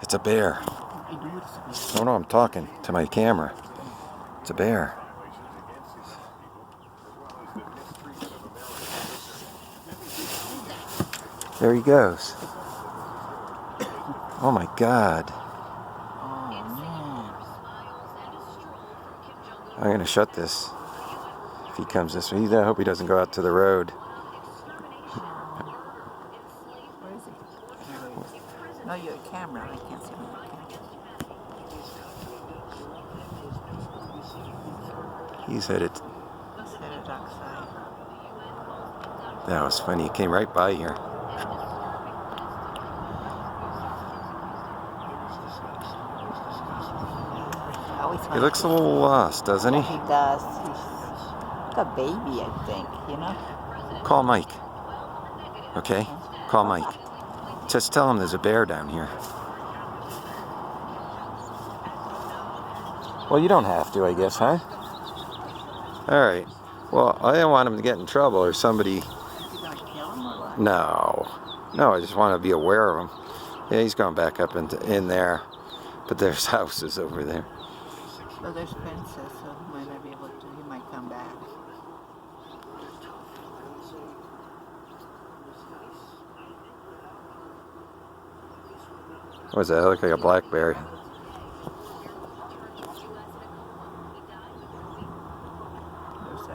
It's a bear. Oh no, I'm talking to my camera. It's a bear. There he goes. Oh my God. I'm going to shut this if he comes this way. I hope he doesn't go out to the road. Where is he? No, you're a camera. I can't see him on the camera. He's headed. He's headed outside. That was funny. He came right by here. He looks a little lost, doesn't he? He does. He's like a baby, I think, you know? Call Mike. Okay? Call Mike. Just tell him there's a bear down here. Well, you don't have to, I guess, huh? Alright. Well, I don't want him to get in trouble or somebody... You gonna kill him or what? No. No, I just want to be aware of him. Yeah, he's going back up in there. But there's houses over there. So there's fences, so he might not be able to, he might come back. What is that? Look like a black bear.